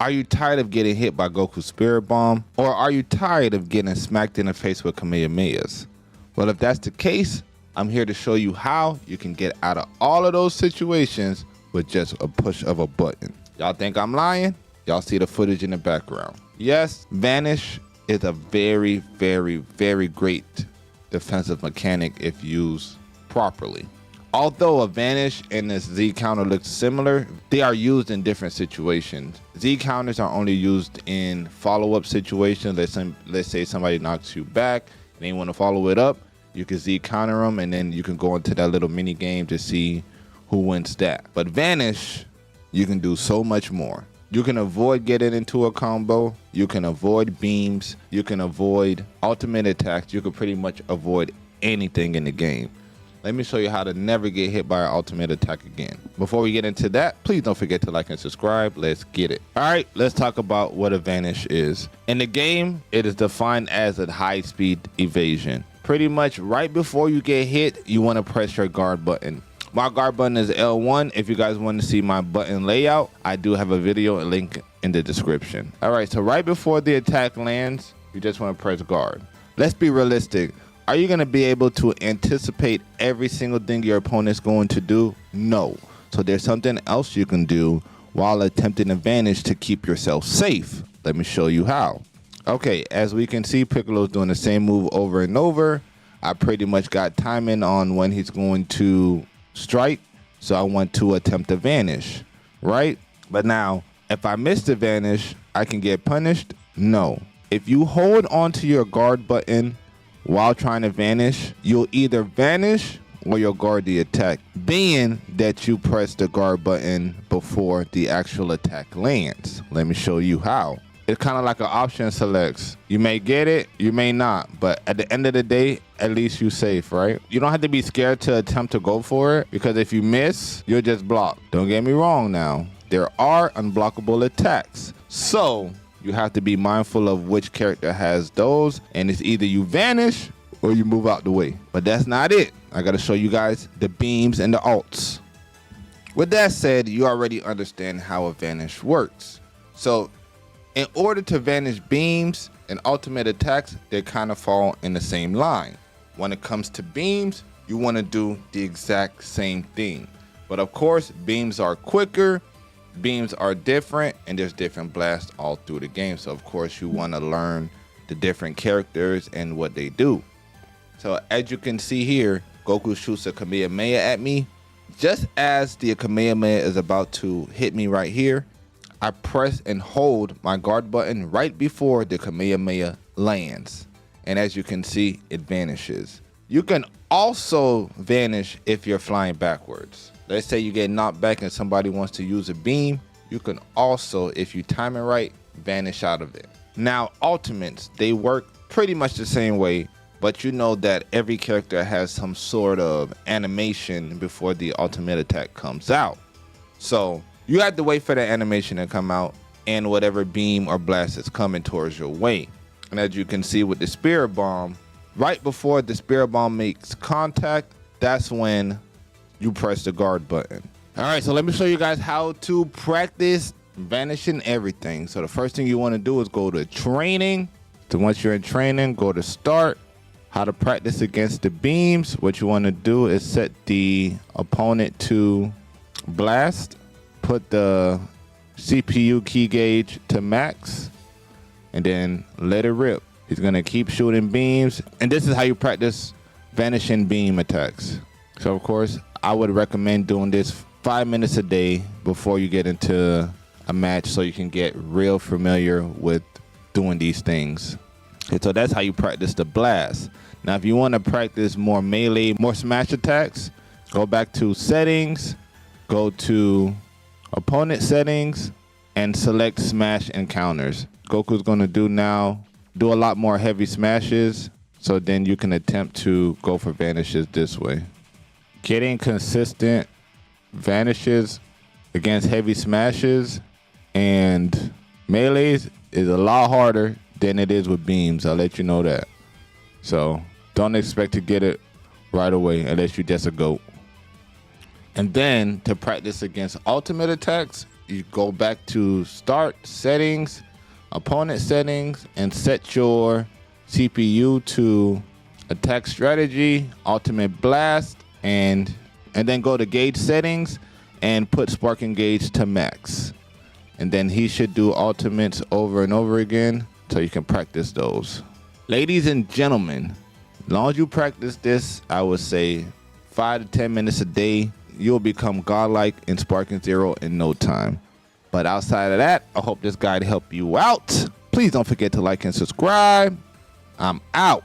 Are you tired of getting hit by Goku's Spirit Bomb? Or are you tired of getting smacked in the face with Kamehamehas? Well, if that's the case, I'm here to show you how you can get out of all of those situations with just a push of a button. Y'all think I'm lying? Y'all see the footage in the background. Yes, Vanish is a very, very, very great defensive mechanic if used properly. Although a Vanish and this Z counter look similar, they are used in different situations. Z counters are only used in follow-up situations. Let's say somebody knocks you back and they want to follow it up. You can Z counter them, and then you can go into that little mini game to see who wins that. But Vanish, you can do so much more. You can avoid getting into a combo. You can avoid beams. You can avoid ultimate attacks. You can pretty much avoid anything in the game. Let me show you how to never get hit by an ultimate attack again. Before we get into that, please don't forget to like and subscribe. Let's get it. All right, let's talk about what a Vanish is. In the game, it is defined as a high-speed evasion. Pretty much right before you get hit, you want to press your guard button. My guard button is L1. If you guys want to see my button layout, I do have a video, a link in the description. All right, so right before the attack lands, you just want to press guard. Let's be realistic. Are you going to be able to anticipate every single thing your opponent's going to do? No. So there's something else you can do while attempting a Vanish to keep yourself safe. Let me show you how. Okay, as we can see, Piccolo's doing the same move over and over. I pretty much got timing on when he's going to strike, so I want to attempt a Vanish, right? But now, if I miss the Vanish, I can get punished? No. If you hold onto your guard button while trying to Vanish, you'll either vanish or you'll guard the attack, being that you press the guard button before the actual attack lands. Let me show you how. It's kind of like an option selects. You may get it, you may not, but at the end of the day, at least you're safe, right? You don't have to be scared to attempt to go for it, because if you miss, you're just blocked. Don't get me wrong now. There are unblockable attacks. So you have to be mindful of which character has those, and it's either you vanish or you move out the way. But that's not it. I gotta show you guys the beams and the alts. With that said, you already understand how a Vanish works. So in order to vanish beams and ultimate attacks, they kind of fall in the same line. When it comes to beams, you want to do the exact same thing. But of course, beams are quicker, beams are different, and there's different blasts all through the game. So of course, you want to learn the different characters and what they do. So as you can see here, Goku shoots a Kamehameha at me. Just as the Kamehameha is about to hit me right here, I press and hold my guard button right before the Kamehameha lands. And as you can see, it vanishes. You can also vanish if you're flying backwards. Let's say you get knocked back and somebody wants to use a beam. You can also, if you time it right, vanish out of it. Now, ultimates, they work pretty much the same way, but you know that every character has some sort of animation before the ultimate attack comes out. So you have to wait for the animation to come out and whatever beam or blast is coming towards your way. And as you can see with the Spirit Bomb, right before the Spirit Bomb makes contact, that's when you press the guard button. All right, so let me show you guys how to practice vanishing everything. So the first thing you want to do is go to training. So once you're in training, go to start. How to practice against the beams. What you want to do is set the opponent to blast. Put the CPU key gauge to max and then let it rip. He's gonna keep shooting beams, and this is how you practice vanishing beam attacks. So of course, I would recommend doing this 5 minutes a day before you get into a match, so you can get real familiar with doing these things. Okay, so that's how you practice the blast. Now if you want to practice more melee, more smash attacks, go back to settings, go to opponent settings, and select smash encounters. Goku's gonna do a lot more heavy smashes, so then you can attempt to go for vanishes this way. Getting consistent vanishes against heavy smashes and melees is a lot harder than it is with beams. I'll let you know that. So don't expect to get it right away unless you're just a goat. And then to practice against ultimate attacks, you go back to start settings, opponent settings, and set your CPU to attack strategy, ultimate blast, and then go to gauge settings and put sparking gauge to max. And then he should do ultimates over and over again so you can practice those. Ladies and gentlemen, as long as you practice this, I would say 5 to 10 minutes a day, you'll become godlike in Sparking Zero in no time. But outside of that, I hope this guide helped you out. Please don't forget to like and subscribe. I'm out.